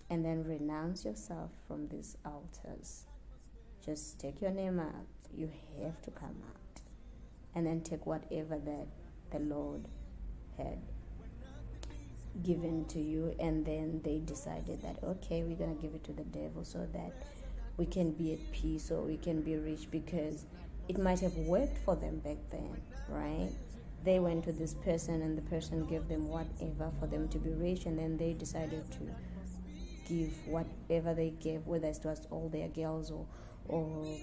and then renounce yourself from these altars. Just take your name out. You have to come out. And then take whatever that the Lord had given to you. And then they decided that, okay, we're going to give it to the devil so that we can be at peace or we can be rich, because it might have worked for them back then, right? They went to this person and the person gave them whatever for them to be rich, and then they decided to give whatever they gave, whether it was all their girls or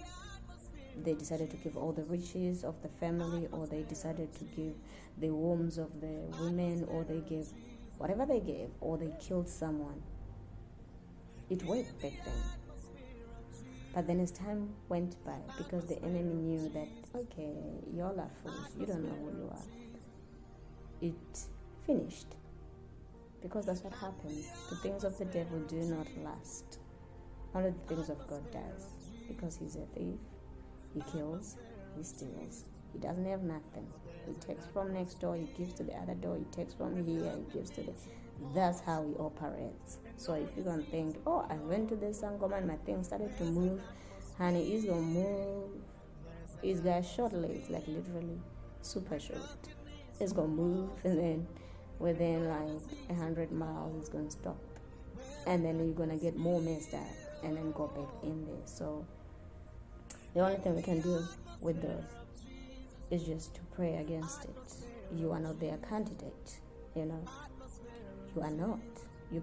they decided to give all the riches of the family, or they decided to give the wombs of the women, or they gave whatever they gave, or they killed someone. It worked back then. But then as time went by, because the enemy knew that, okay, y'all are fools, you don't know who you are, it finished. Because that's what happens. The things of the devil do not last. Only the things of God does. Because he's a thief. He kills. He steals. He doesn't have nothing. He takes from next door. He gives to the other door. He takes from here. He gives to the... That's how he operates. So if you're going to think, oh, I went to this Sangoma and my thing started to move, honey, he's going to move. He's got short legs, like literally super short. He's going to move, and then within like 100 miles, it's going to stop. And then you're going to get more messed up and then go back in there. So the only thing we can do with those is just to pray against it. You are not their candidate, you know. You are not. You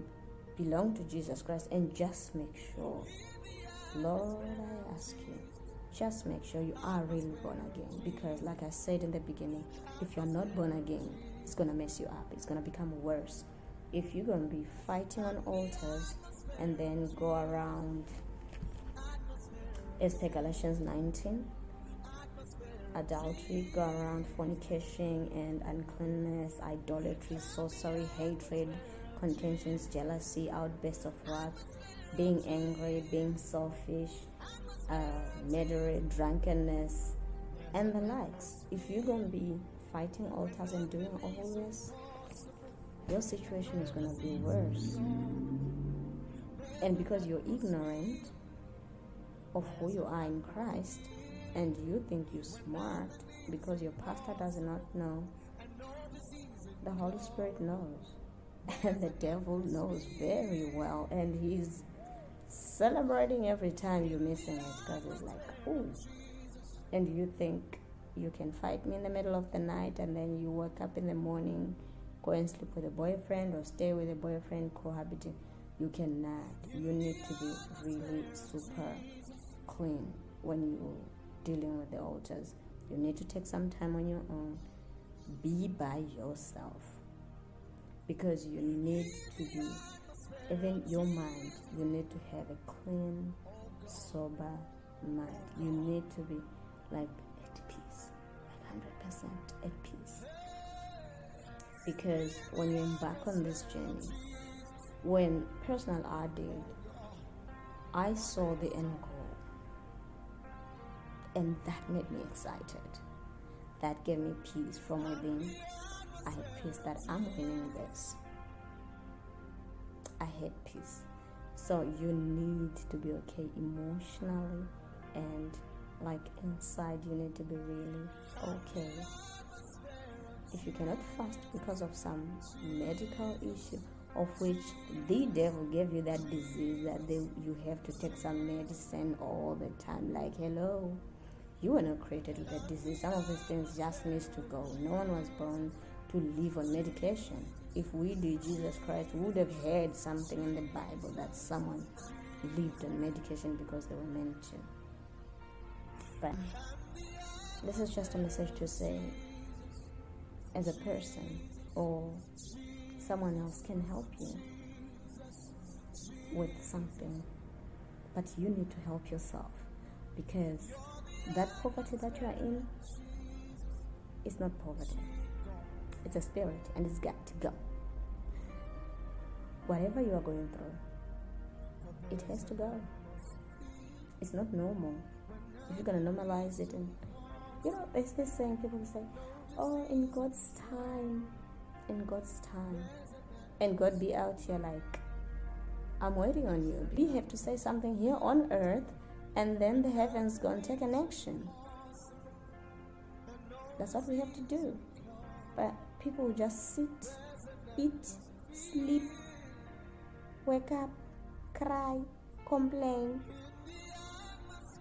belong to Jesus Christ, and just make sure, Lord, I ask you, just make sure you are really born again. Because like I said in the beginning, if you're not born again, it's going to mess you up. It's going to become worse. If you're going to be fighting on altars and then go around, as per Galatians 19, adultery, go around fornication and uncleanness, idolatry, sorcery, hatred, contentions, jealousy, outbursts of wrath, being angry, being selfish, murder, drunkenness, and the likes. If you're going to be fighting altars and doing all this, your situation is going to be worse. And because you're ignorant of who you are in Christ, and you think you're smart because your pastor does not know, the Holy Spirit knows. And the devil knows very well. And he's celebrating every time you're missing it, because it's like, ooh. And you think you can fight me in the middle of the night, and then you wake up in the morning, go and sleep with a boyfriend or stay with a boyfriend, cohabiting. You cannot. You need to be really super clean when you're dealing with the altars. You need to take some time on your own. Be by yourself. Because you need to be, even your mind, you need to have a clean, sober mind. You need to be like at peace, like 100% at peace. Because when you embark on this journey, when personal I did, I saw the end goal. And that made me excited. That gave me peace from within. I had peace that I'm winning this. I had peace. So you need to be okay emotionally, and like inside you need to be really okay. If you cannot fast because of some medical issue, of which the devil gave you that disease that you have to take some medicine all the time, like hello, you were not created with that disease. Some of these things just needs to go. No one was born to live on medication. If we did, Jesus Christ would have had something in the Bible that someone lived on medication because they were meant to. But this is just a message to say, as a person or someone else can help you with something, but you need to help yourself, because that poverty that you are in is not poverty. It's a spirit, and it's got to go. Whatever you are going through, it has to go. It's not normal. If you're going to normalize it, and there's this saying, people say, oh, in God's time, and God be out here like, I'm waiting on you. We have to say something here on earth, and then the heavens go and take an action. That's what we have to do. But people will just sit, eat, sleep, wake up, cry, complain,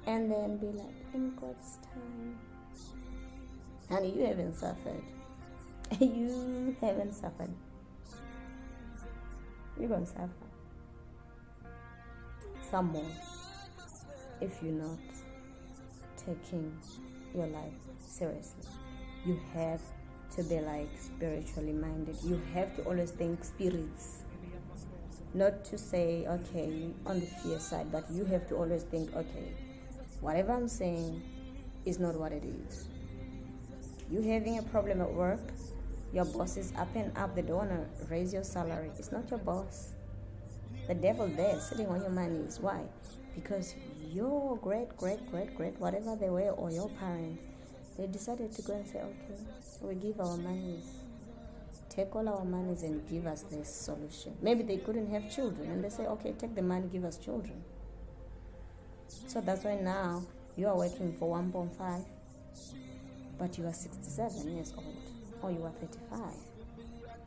and then be like, in God's time. Honey, you haven't suffered. You haven't suffered. You're going to suffer some more if you're not taking your life seriously. You have to be like spiritually minded. You have to always think spirits. Not to say, okay, on the fear side, but you have to always think, okay, whatever I'm saying is not what it is. You having a problem at work, your boss is up and up, they don't want to raise your salary. It's not your boss. The devil there sitting on your money is why? Because your great, whatever they were, or your parents, they decided to go and say, okay, we give our monies. Take all our monies and give us this solution. Maybe they couldn't have children, and they say, okay, take the money, give us children. So that's why now you are working for 1.5, but you are 67 years old, or you are 35.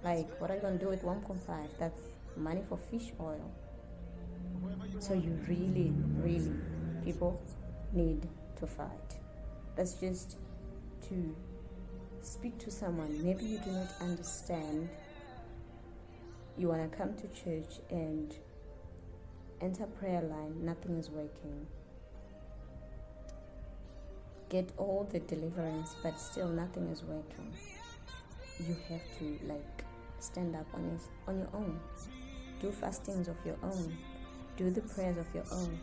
Like, what are you going to do with 1.5? That's money for fish oil. So you really, people need to fight. That's just to speak to someone. Maybe you do not understand. You want to come to church and enter prayer line, nothing is working. Get all the deliverance, but still nothing is working. You have to stand up on your own. Do fastings of your own. Do the prayers of your own.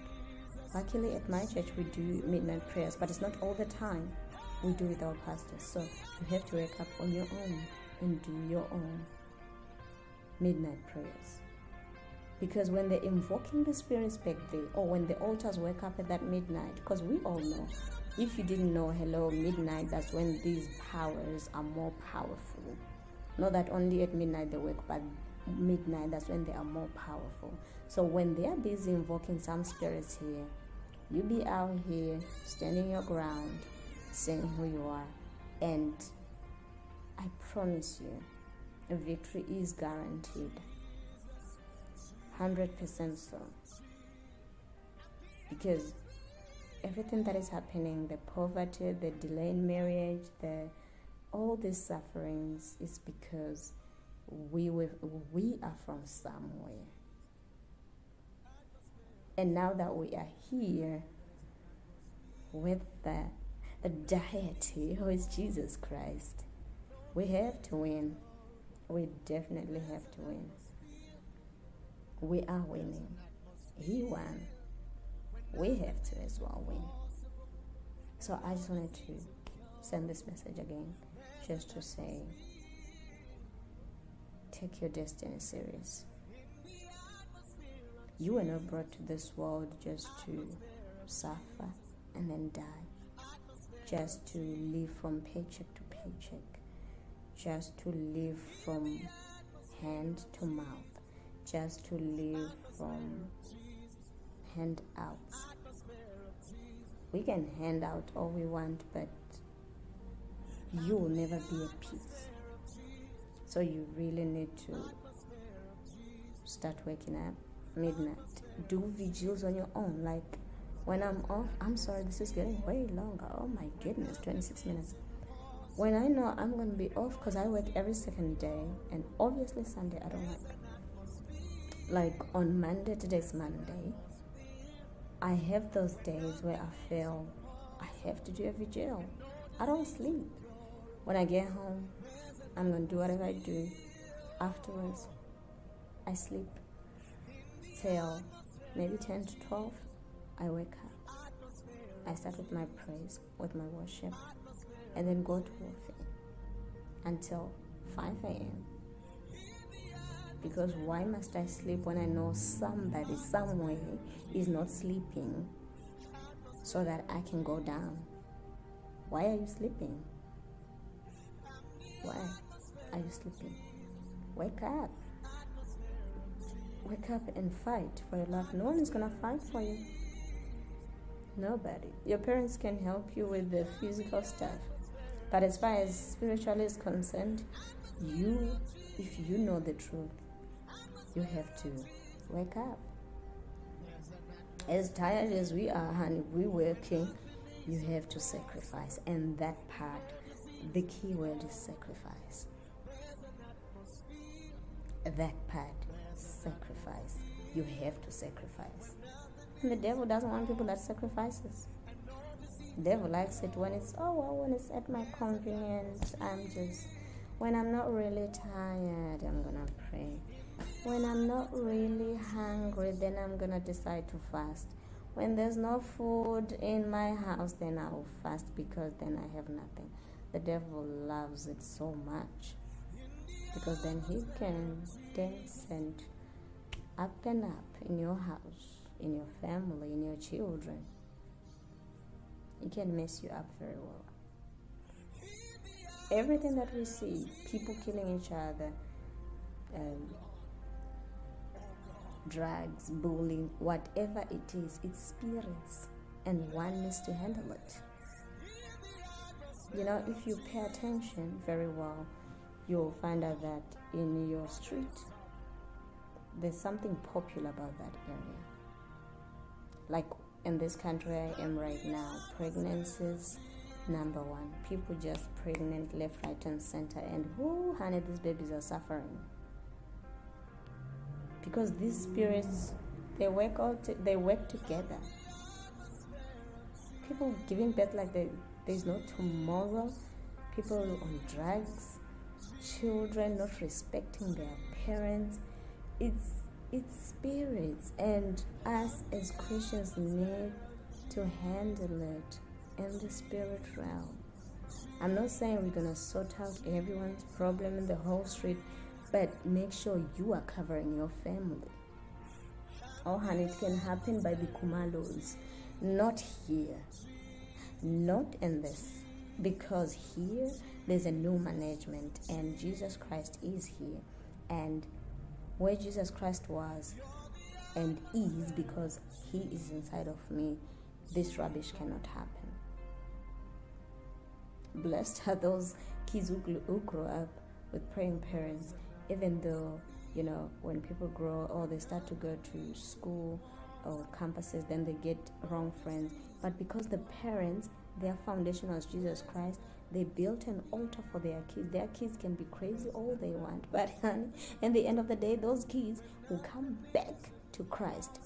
Luckily at my church we do midnight prayers, but it's not all the time. We do with our pastors. So you have to wake up on your own and do your own midnight prayers. Because when they're invoking the spirits back there, or when the altars wake up at that midnight, because we all know, if you didn't know, hello, midnight, that's when these powers are more powerful. Not that only at midnight they wake, but midnight, that's when they are more powerful. So when they are busy invoking some spirits here, you be out here, standing your ground, saying who you are, and I promise you, a victory is guaranteed. 100% so. Because everything that is happening, the poverty, the delayed marriage, all these sufferings is because we are from somewhere. And now that we are here with the deity who is Jesus Christ, we have to win. We definitely have to win. We are winning. He won. We have to as well win. So I just wanted to send this message again, just to say, take your destiny serious. You were not brought to this world just to suffer and then die, just to live from paycheck to paycheck, just to live from hand to mouth, just to live from handouts. We can hand out all we want, but you will never be at peace. So you really need to start waking up midnight. Do vigils on your own. Like when I'm off, I'm sorry, this is getting way longer. Oh my goodness, 26 minutes. When I know I'm going to be off, because I work every second day, and obviously Sunday I don't work. Like on Monday, today's Monday, I have those days where I feel I have to do a vigil. I don't sleep. When I get home, I'm going to do whatever I do. Afterwards, I sleep till maybe 10 to 12. I wake up. I start with my praise, with my worship, and then go to warfare until 5 a.m. Because why must I sleep when I know somebody somewhere is not sleeping so that I can go down? Why are you sleeping? Why are you sleeping? Wake up. Wake up and fight for your life. No one is going to fight for you. Nobody. Your parents can help you with the physical stuff. But as far as spiritually is concerned, if you know the truth, you have to wake up. As tired as we are, honey, we're working, you have to sacrifice. And that part, the key word is sacrifice. That part, sacrifice. You have to sacrifice. And the devil doesn't want people that sacrifices. The devil likes it when it's at my convenience. When I'm not really tired, I'm gonna pray. When I'm not really hungry, then I'm gonna decide to fast. When there's no food in my house, then I will fast because then I have nothing. The devil loves it so much because then he can dance and up and up in your house, in your family, in your children. He can mess you up very well. Everything that we see, people killing each other, drugs, bullying, whatever it is, it's spirits, and one needs to handle it. You know, if you pay attention very well, you'll find out that in your street, there's something popular about that area. Like in this country I am right now, pregnancies, number one. People just pregnant left, right, and center, and honey, these babies are suffering. Because these spirits, they work together. People giving birth like there's no tomorrow. People on drugs, children not respecting their parents. It's spirits, and us as Christians need to handle it in the spirit realm. I'm not saying we're gonna sort out everyone's problem in the whole street, but make sure you are covering your family. Oh honey, it can happen by the Kumalos, not here, not in this, because here there's a new management and Jesus Christ is here, and where Jesus Christ was and is, because he is inside of me, this rubbish cannot happen. Blessed are those kids who grow up with praying parents, even though, you know, when people grow or they start to go to school or campuses, then they get wrong friends. But because the parents, their foundation was Jesus Christ, they built an altar for their kids. Their kids can be crazy all they want, but in the end of the day, those kids will come back to Christ.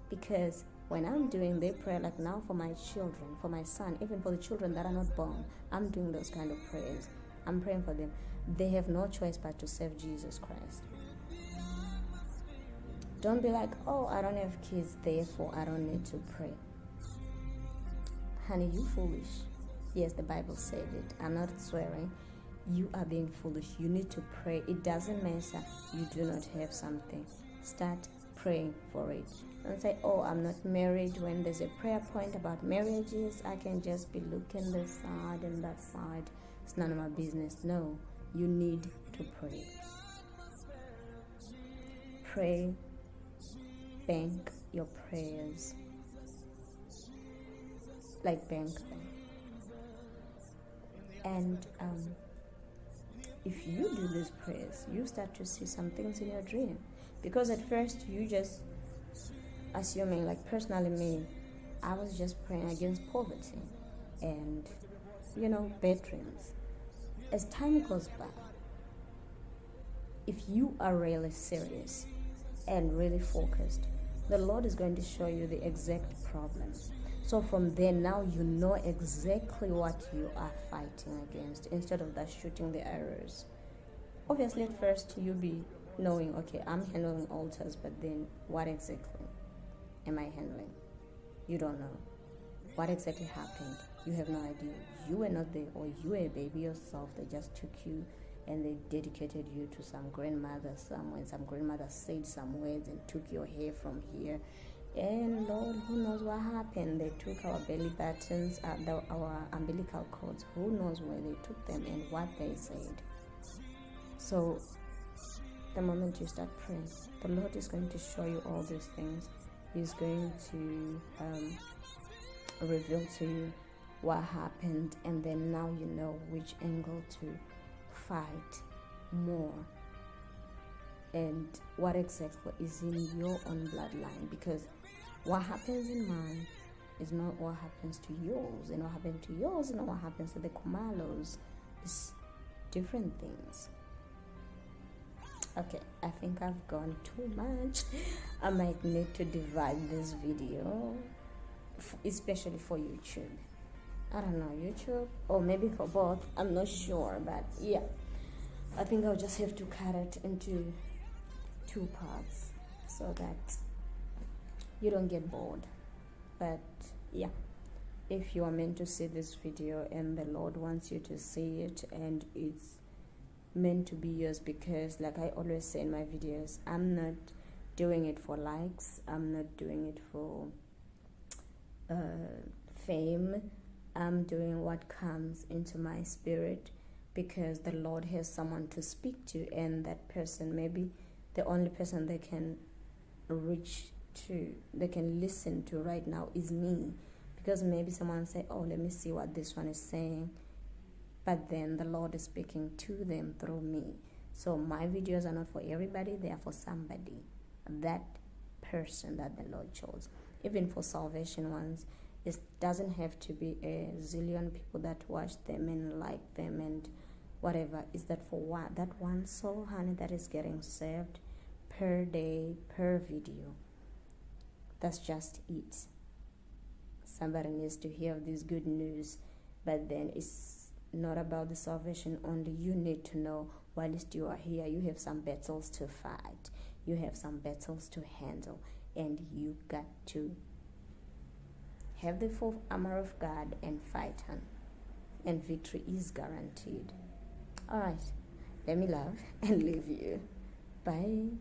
Because when I'm doing their prayer, like now for my children, for my son, even for the children that are not born, I'm doing those kind of prayers. I'm praying for them. They have no choice but to serve Jesus Christ. Don't be like, oh, I don't have kids, therefore I don't need to pray. Honey, you foolish. Yes, the Bible said it. I'm not swearing. You are being foolish. You need to pray. It doesn't matter you do not have something. Start praying for it. Don't say, oh, I'm not married. When there's a prayer point about marriages, I can just be looking this side and that side. It's none of my business. No, you need to pray. Pray. Bank your prayers. Like bank them. And if you do these prayers, you start to see some things in your dream. Because at first you just assuming, like personally me, I was just praying against poverty and, you know, bed dreams. As time goes by, if you are really serious and really focused, the Lord is going to show you the exact problem. So from there, now you know exactly what you are fighting against, instead of that shooting the arrows. Obviously, at first, you'll be knowing, okay, I'm handling altars, but then what exactly am I handling? You don't know. What exactly happened? You have no idea. You were not there, or you were a baby yourself. They just took you and they dedicated you to some grandmother somewhere. Some grandmother said some words and took your hair from here. And Lord, who knows what happened? They took our belly buttons, our umbilical cords. Who knows where they took them and what they said? So the moment you start praying, the Lord is going to show you all these things. He's going to reveal to you what happened, and then now you know which angle to fight more and what exactly is in your own bloodline, because what happens in mine is not what happens to yours, and what happened to yours is not what happens to the Kumalos. It's different things. Okay, I think I've gone too much. I might need to divide this video, especially for YouTube. I don't know, YouTube, or maybe for both, I'm not sure, but yeah, I think I'll just have to cut it into 2 parts so that you don't get bored. But yeah, if you are meant to see this video and the Lord wants you to see it, and it's meant to be yours, because like I always say in my videos, I'm not doing it for likes, I'm not doing it for fame. I'm doing what comes into my spirit, because the Lord has someone to speak to, and that person, maybe the only person they can reach to, they can listen to right now is me. Because maybe someone say, oh, let me see what this one is saying, but then the Lord is speaking to them through me. So my videos are not for everybody, they are for somebody, that person that the Lord chose. Even for salvation ones, it doesn't have to be a zillion people that watch them and like them and whatever. Is that for what? That one soul, honey, that is getting saved per day, per video. That's just it. Somebody needs to hear this good news, but then it's not about the salvation only. You need to know, whilst you are here, you have some battles to fight, you have some battles to handle, and you got to have the full armor of God and fight on, and victory is guaranteed. All right, let me love and leave you. Bye.